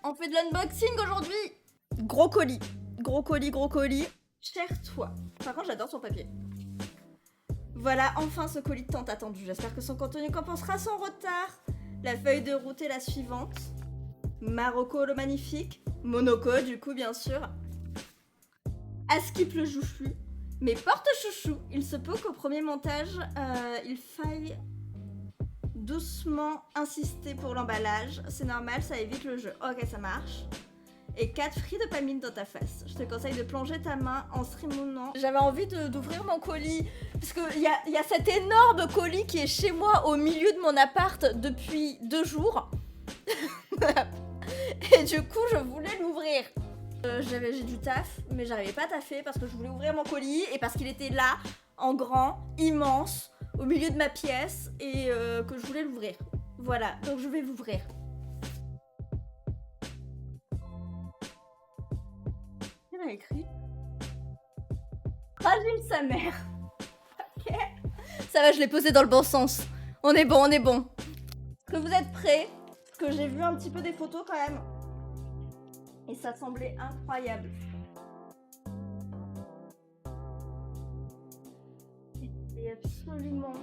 On fait de l'unboxing aujourd'hui. Gros colis. Gros colis, gros colis. Cher toi. Par contre, j'adore son papier. Voilà, enfin ce colis tant attendu. J'espère que son contenu compensera son retard. La feuille de route est la suivante. Marocco le magnifique. Monaco, du coup, bien sûr. Askip le jouchou. Mais porte chouchou. Il se peut qu'au premier montage, il faille doucement insister pour l'emballage. C'est normal, ça évite le jeu. Ok, ça marche. Et 4 fruits de palmine dans ta face. Je te conseille de plonger ta main en streamounant. J'avais envie d'ouvrir mon colis. Parce qu'il y a cet énorme colis qui est chez moi au milieu de mon appart depuis 2 jours. Et du coup, je voulais l'ouvrir. J'ai du taf, mais j'arrivais pas à taffer parce que je voulais ouvrir mon colis et parce qu'il était là, en grand, immense, au milieu de ma pièce et que je voulais l'ouvrir. Voilà, donc je vais l'ouvrir. Il a écrit fragile sa mère. Ok. Ça va, je l'ai posé dans le bon sens. On est bon, on est bon. Est-ce que vous êtes prêts? Parce que j'ai vu un petit peu des photos quand même. Et ça semblait incroyable. C'est absolument...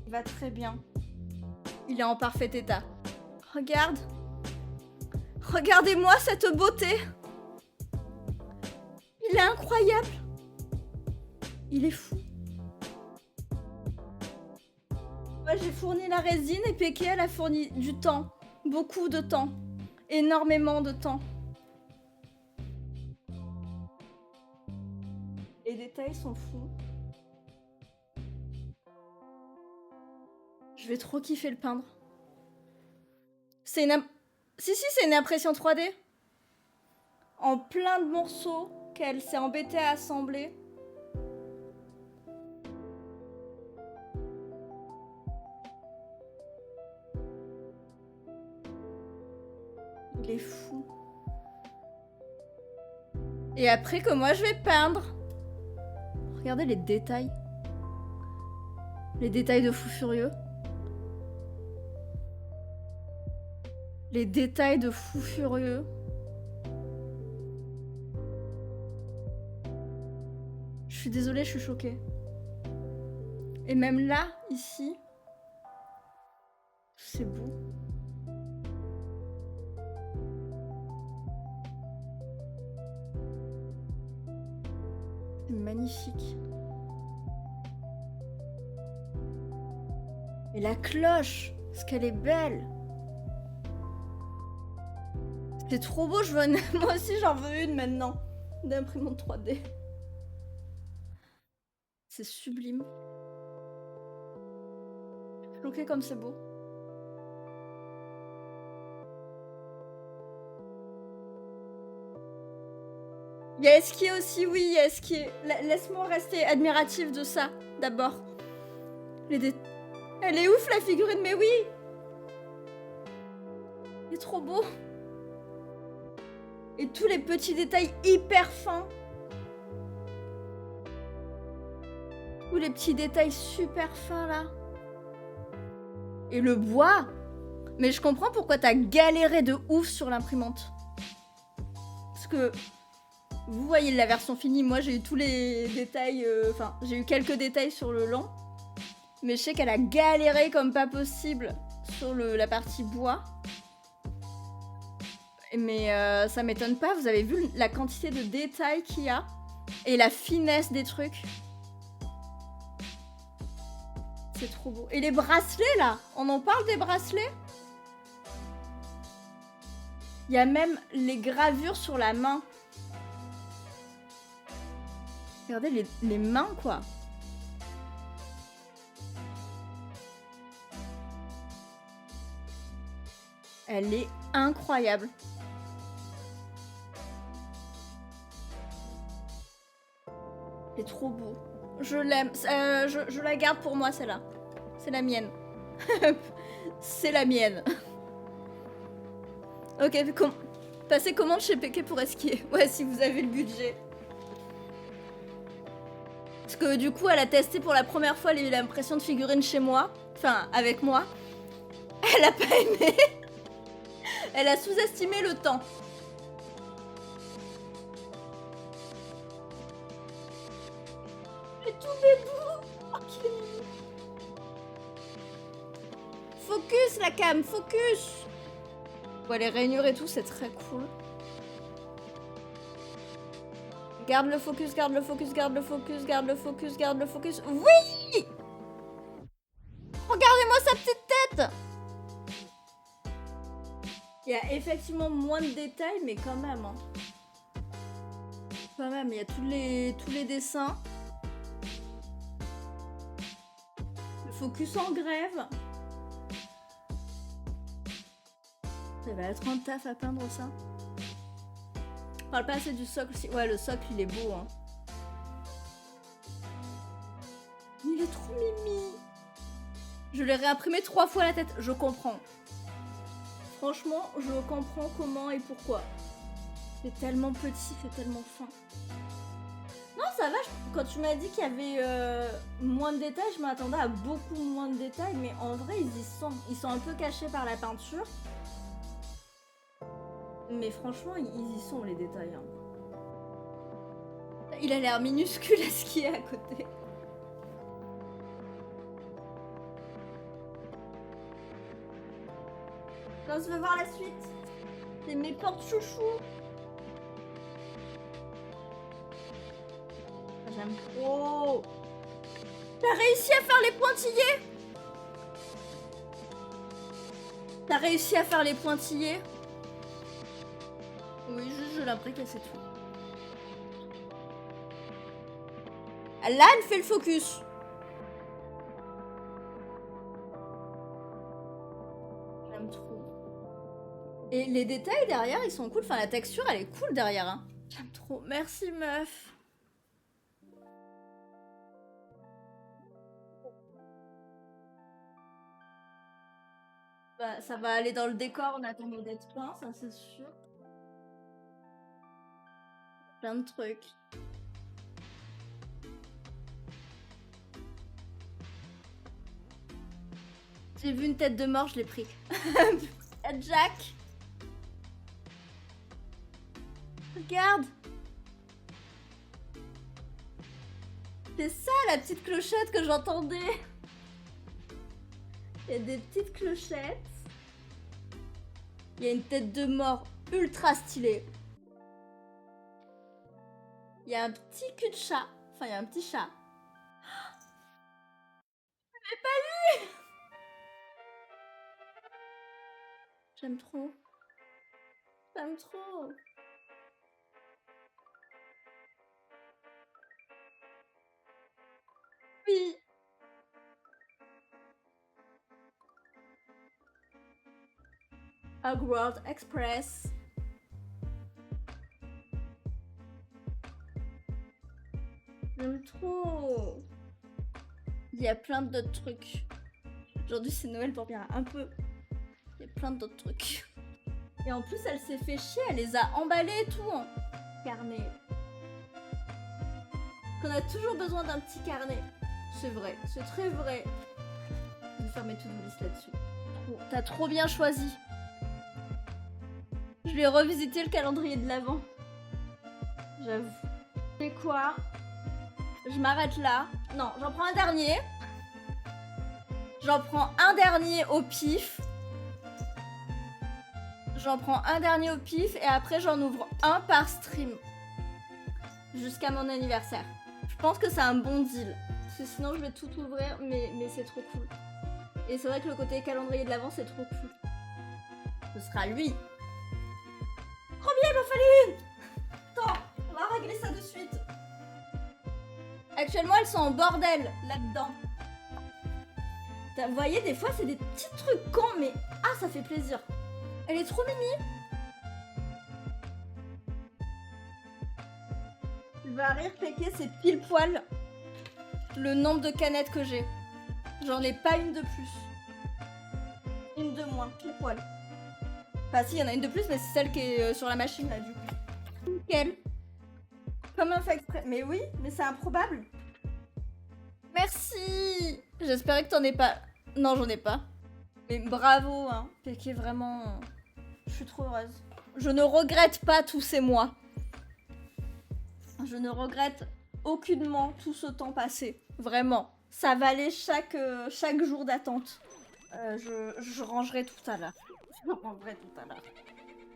Il va très bien. Il est en parfait état. Regarde. Regardez-moi cette beauté. Il est incroyable. Il est fou. Moi, j'ai fourni la résine et Péké, elle a fourni du temps. Beaucoup de temps. Énormément de temps. Les détails sont fous. Je vais trop kiffer le peindre. C'est une... Si, c'est une impression 3D. En plein de morceaux qu'elle s'est embêtée à assembler. Il est fou. Et après que moi je vais peindre. Regardez les détails. Les détails de fou furieux. Les détails de fou furieux. Je suis désolée, je suis choquée. Et même là, ici, c'est beau. C'est magnifique. Et la cloche, parce qu'elle est belle. C'est trop beau, je veux une... Moi aussi j'en veux une maintenant. D'imprimante 3D. C'est sublime. Bloqué comme c'est beau. Il y a Eskier aussi, oui, il y a Eskier. Laisse-moi rester admirative de ça, d'abord. Elle est ouf la figurine, mais oui. Il est trop beau. Et tous les petits détails hyper fins. Tous les petits détails super fins là. Et le bois. Mais je comprends pourquoi t'as galéré de ouf sur l'imprimante. Parce que vous voyez la version finie, moi j'ai eu tous les détails, enfin j'ai eu quelques détails sur le lent. Mais je sais qu'elle a galéré comme pas possible sur la partie bois. Mais ça m'étonne pas, vous avez vu la quantité de détails qu'il y a et la finesse des trucs. C'est trop beau. Et les bracelets là, on en parle des bracelets? Il y a même les gravures sur la main. Regardez les mains quoi. Elle est incroyable. C'est trop beau. Je l'aime. Je la garde pour moi, celle-là. C'est la mienne. C'est la mienne. Ok, passez commande chez Péké pour Eskier. Ouais, si vous avez le budget. Parce que du coup, elle a testé pour la première fois l'impression de figurines chez moi. Enfin, avec moi. Elle a pas aimé. Elle a sous-estimé le temps. Mais tout bébou. Oh, qu'il est mignon. Focus la cam, focus. Ouais, les rainures et tout, c'est très cool. Garde le focus, garde le focus, garde le focus, garde le focus, garde le focus. Oui! Regardez-moi sa petite tête! Il y a effectivement moins de détails, mais quand même. Hein. Quand même, il y a tous les dessins. Le focus en grève. Ça va être un taf à peindre ça. On parle pas assez du socle aussi. Ouais, le socle, il est beau. Hein. Il est trop mimi. Je l'ai réimprimé 3 fois la tête. Je comprends. Franchement, je comprends comment et pourquoi. C'est tellement petit, c'est tellement fin. Non, ça va. Quand tu m'as dit qu'il y avait moins de détails, je m'attendais à beaucoup moins de détails. Mais en vrai, ils y sont. Ils sont un peu cachés par la peinture. Mais franchement, ils y sont les détails. Hein. Il a l'air minuscule à ce qui est à côté. Non, je veux voir la suite. C'est mes portes chouchous. J'aime trop. T'as réussi à faire les pointillés. T'as réussi à faire les pointillés. Oui, juste je l'implique et c'est tout. Là, elle fait le focus. J'aime trop. Et les détails derrière, ils sont cool. Enfin, la texture, elle est cool derrière. Hein. J'aime trop. Merci, meuf. Bah, ça va aller dans le décor. On attend d'être peint, ça c'est sûr. Plein de trucs. J'ai vu une tête de mort, je l'ai pris. Jack. Regarde. C'est ça la petite clochette que j'entendais. Il y a des petites clochettes. Il y a une tête de mort ultra stylée. Il y a un petit cul de chat. Enfin, il y a un petit chat. Je l'avais pas eu. J'aime trop. J'aime trop. Oui. Hogwarts Express. J'aime trop. Il y a plein d'autres trucs. Aujourd'hui, c'est Noël pour bien un peu. Il y a plein d'autres trucs. Et en plus, elle s'est fait chier. Elle les a emballés et tout en carnet. Qu'on a toujours besoin d'un petit carnet. C'est vrai. C'est très vrai. Je vais faire mes to-do list là-dessus. T'as trop bien choisi. Je vais revisiter le calendrier de l'Avent. J'avoue. C'est quoi? Je m'arrête là. Non, j'en prends un dernier. J'en prends un dernier au pif. J'en prends un dernier au pif et après j'en ouvre un par stream. Jusqu'à mon anniversaire. Je pense que c'est un bon deal. Parce que sinon je vais tout ouvrir, mais c'est trop cool. Et c'est vrai que le côté calendrier de l'Avent c'est trop cool. Ce sera lui. Combien il m'en fallait une? Attends, on va régler ça de suite. Actuellement, elles sont en bordel là-dedans. Vous voyez, des fois, c'est des petits trucs cons, mais ah, ça fait plaisir. Elle est trop mimi. Tu vas rire, Péké, c'est pile poil le nombre de canettes que j'ai. J'en ai pas une de plus. Une de moins, pile poil. Enfin, si, il y en a une de plus, mais c'est celle qui est sur la machine, là, du coup. Nickel. Comme un fait exprès. Mais oui, mais c'est improbable. Merci. J'espérais que t'en aies pas. Non, j'en ai pas. Mais bravo, hein. Péké, vraiment... Je suis trop heureuse. Je ne regrette pas tous ces mois. Je ne regrette aucunement tout ce temps passé. Vraiment. Ça valait chaque jour d'attente. Je rangerai tout à l'heure. Je rangerai tout à l'heure.